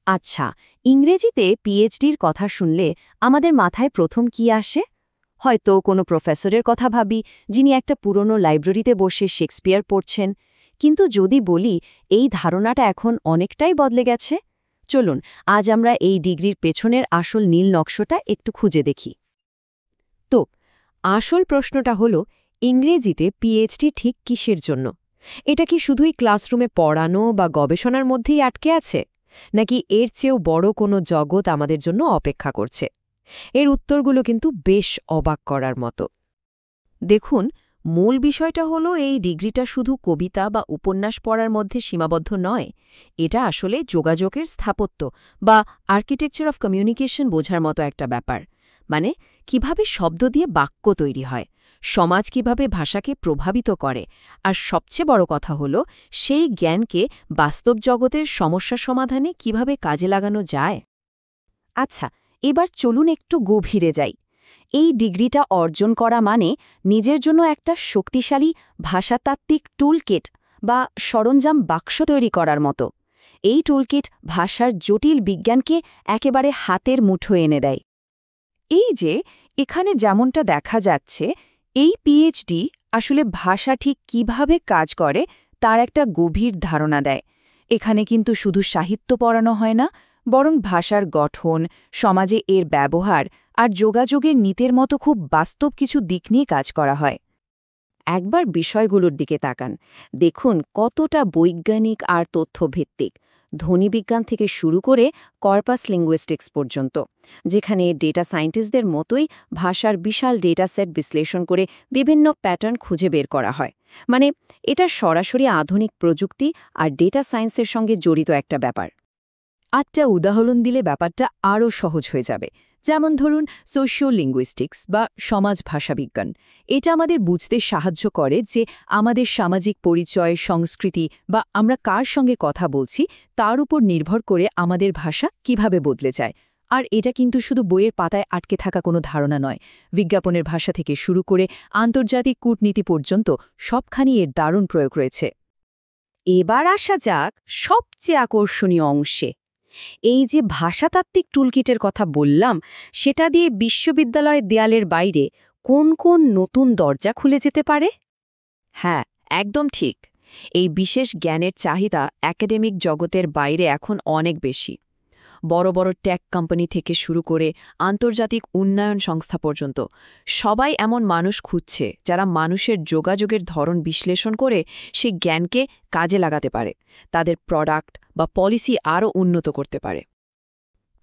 আচ্ছা, ইংরেজিতে পিএইচডির কথা শুনলে আমাদের মাথায় প্রথম কি আসে? হয়তো কোনো প্রফেসরের কথা ভাবি, যিনি একটা পুরনো লাইব্রেরিতে বসে শেক্সপিয়ার পড়ছেন। কিন্তু যদি বলি এই ধারণাটা এখন অনেকটাই বদলে গেছে, চলুন আজ আমরা এই ডিগ্রির পেছনের আসল নীল নকশাটা একটু খুঁজে দেখি। তো আসল প্রশ্নটা হলো, ইংরেজিতে পিএইচডি ঠিক কিসের জন্য? এটা কি শুধুই ক্লাসরুমে পড়ানো বা গবেষণার মধ্যেই আটকে আছে, নাকি এর চেয়েও বড় কোনো জগৎ আমাদের জন্য অপেক্ষা করছে? এর উত্তরগুলো কিন্তু বেশ অবাক করার মতো। দেখুন, মূল বিষয়টা হলো এই ডিগ্রিটা শুধু কবিতা বা উপন্যাস পড়ার মধ্যে সীমাবদ্ধ নয়। এটা আসলে যোগাযোগের স্থাপত্য বা আর্কিটেকচার অফ কমিউনিকেশন বোঝার মতো একটা ব্যাপার। মানে কিভাবে শব্দ দিয়ে বাক্য তৈরি হয়, সমাজ কিভাবে ভাষাকে প্রভাবিত করে, আর সবচেয়ে বড় কথা হলো সেই জ্ঞানকে বাস্তব জগতের সমস্যা সমাধানে কিভাবে কাজে লাগানো যায়। আচ্ছা, এবার চলুন একটু গভীরে যাই। এই ডিগ্রিটা অর্জন করা মানে নিজের জন্য একটা শক্তিশালী ভাষাতাত্ত্বিক টুলকিট বা সরঞ্জাম বাক্স তৈরি করার মতো। এই টুলকিট ভাষার জটিল বিজ্ঞানকে একেবারে হাতের মুঠোয় এনে দেয়। এই যে এখানে যেমনটা দেখা যাচ্ছে, এই পিএইচডি আসলে ভাষা ঠিক কিভাবে কাজ করে তার একটা গভীর ধারণা দেয়। এখানে কিন্তু শুধু সাহিত্য পড়ানো হয় না, বরং ভাষার গঠন, সমাজে এর ব্যবহার আর যোগাযোগের নীতির মতো খুব বাস্তব কিছু দিক নিয়ে কাজ করা হয়। একবার বিষয়গুলোর দিকে তাকান, দেখুন কতটা বৈজ্ঞানিক আর তথ্যভিত্তিক। ধ্বনিবিজ্ঞান থেকে শুরু করে কর্পাস লিঙ্গুইস্টিক্স পর্যন্ত, যেখানে ডেটা সায়েন্টিস্টদের মতোই ভাষার বিশাল ডেটা সেট বিশ্লেষণ করে বিভিন্ন প্যাটার্ন খুঁজে বের করা হয়। মানে এটা সরাসরি আধুনিক প্রযুক্তি আর ডেটা সায়েন্সের সঙ্গে জড়িত একটা ব্যাপার। আটটা উদাহরণ দিলে ব্যাপারটা আরও সহজ হয়ে যাবে। যেমন ধরুন সোশিও লিঙ্গুইস্টিক্স বা সমাজ ভাষাবিজ্ঞান। এটা আমাদের বুঝতে সাহায্য করে যে আমাদের সামাজিক পরিচয়, সংস্কৃতি বা আমরা কার সঙ্গে কথা বলছি তার উপর নির্ভর করে আমাদের ভাষা কিভাবে বদলে যায়। আর এটা কিন্তু শুধু বইয়ের পাতায় আটকে থাকা কোনো ধারণা নয়। বিজ্ঞাপনের ভাষা থেকে শুরু করে আন্তর্জাতিক কূটনীতি পর্যন্ত সবখানি এর দারুণ প্রয়োগ রয়েছে। এবার আসা যাক সবচেয়ে আকর্ষণীয় অংশে। এই যে ভাষাতাত্ত্বিক টুলকিটের কথা বললাম, সেটা দিয়ে বিশ্ববিদ্যালয়ের দেয়ালের বাইরে কোন কোন নতুন দরজা খুলে যেতে পারে? হ্যাঁ, একদম ঠিক। এই বিশেষ জ্ঞানের চাহিদা একাডেমিক জগতের বাইরে এখন অনেক বেশি। বড় বড় টেক কোম্পানি থেকে শুরু করে আন্তর্জাতিক উন্নয়ন সংস্থা পর্যন্ত সবাই এমন মানুষ খুঁজছে যারা মানুষের যোগাযোগের ধরন বিশ্লেষণ করে সেই জ্ঞানকে কাজে লাগাতে পারে, তাদের প্রোডাক্ট বা পলিসি আরও উন্নত করতে পারে।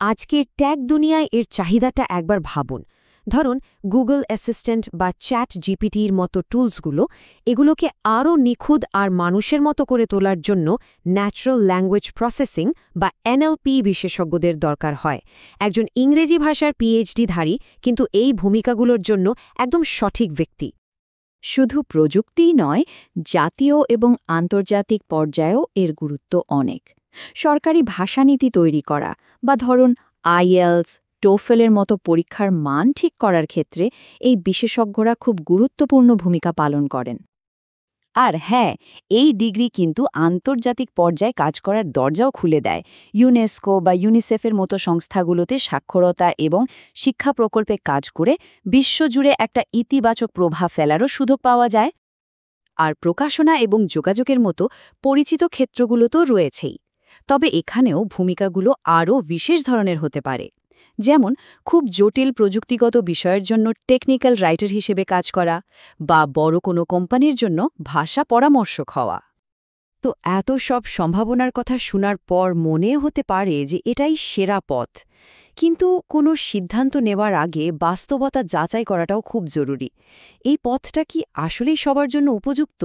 আজকের ট্যাগ দুনিয়ায় এর চাহিদাটা একবার ভাবুন। ধরুন গুগল অ্যাসিস্ট্যান্ট বা চ্যাট জিপিটির মতো টুলসগুলো, এগুলোকে আরও নিখুঁত আর মানুষের মতো করে তোলার জন্য ন্যাচারাল ল্যাঙ্গুয়েজ প্রসেসিং বা এনএলপি বিশেষজ্ঞদের দরকার হয়। একজন ইংরেজি ভাষার পিএইচডিধারী কিন্তু এই ভূমিকাগুলোর জন্য একদম সঠিক ব্যক্তি। শুধু প্রযুক্তিই নয়, জাতীয় এবং আন্তর্জাতিক পর্যায়েও এর গুরুত্ব অনেক। সরকারি ভাষানীতি তৈরি করা বা ধরুন আইএলস, টোফেলের মতো পরীক্ষার মান ঠিক করার ক্ষেত্রে এই বিশেষজ্ঞরা খুব গুরুত্বপূর্ণ ভূমিকা পালন করেন। আর হ্যাঁ, এই ডিগ্রি কিন্তু আন্তর্জাতিক পর্যায়ে কাজ করার দরজাও খুলে দেয়। ইউনেস্কো বা ইউনিসেফের মতো সংস্থাগুলোতে সাক্ষরতা এবং শিক্ষা প্রকল্পে কাজ করে বিশ্বজুড়ে একটা ইতিবাচক প্রভাব ফেলারও সুযোগ পাওয়া যায়। আর প্রকাশনা এবং যোগাযোগের মতো পরিচিত ক্ষেত্রগুলো তো রয়েছেই। তবে এখানেও ভূমিকাগুলো আরও বিশেষ ধরনের হতে পারে। যেমন খুব জটিল প্রযুক্তিগত বিষয়ের জন্য টেকনিক্যাল রাইটার হিসেবে কাজ করা বা বড় কোনো কোম্পানির জন্য ভাষা পরামর্শক হওয়া। তো এত সব সম্ভাবনার কথা শোনার পর মনে হতে পারে যে এটাই সেরা পথ। কিন্তু কোনো সিদ্ধান্ত নেওয়ার আগে বাস্তবতা যাচাই করাটাও খুব জরুরি। এই পথটা কি আসলেই সবার জন্য উপযুক্ত?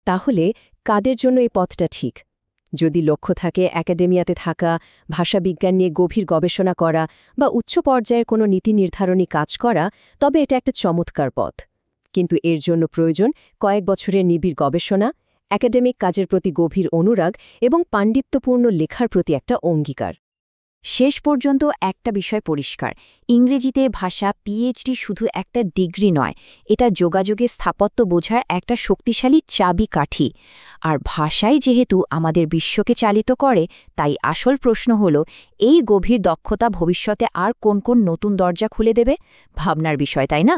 তাহলে কাদের জন্য এই পথটা ঠিক? যদি লক্ষ্য থাকে একাডেমিয়াতে থাকা, ভাষাবিজ্ঞান নিয়ে গভীর গবেষণা করা বা উচ্চ পর্যায়ের কোনো নীতি নির্ধারণী কাজ করা, তবে এটা একটা চমৎকার পথ। কিন্তু এর জন্য প্রয়োজন কয়েক বছরের নিবিড় গবেষণা, একাডেমিক কাজের প্রতি গভীর অনুরাগ এবং পাণ্ডিত্যপূর্ণ লেখার প্রতি একটা অঙ্গীকার। শেষ পর্যন্ত একটা বিষয় পরিষ্কার, ইংরেজিতে ভাষা পিএইচডি শুধু একটা ডিগ্রি নয়, এটা যোগাযোগে স্থাপত্য বোঝার একটা শক্তিশালী চাবিকাঠি। আর ভাষাই যেহেতু আমাদের বিশ্বকে চালিত করে, তাই আসল প্রশ্ন হল, এই গভীর দক্ষতা ভবিষ্যতে আর কোন কোন নতুন দরজা খুলে দেবে? ভাবনার বিষয়, তাই না?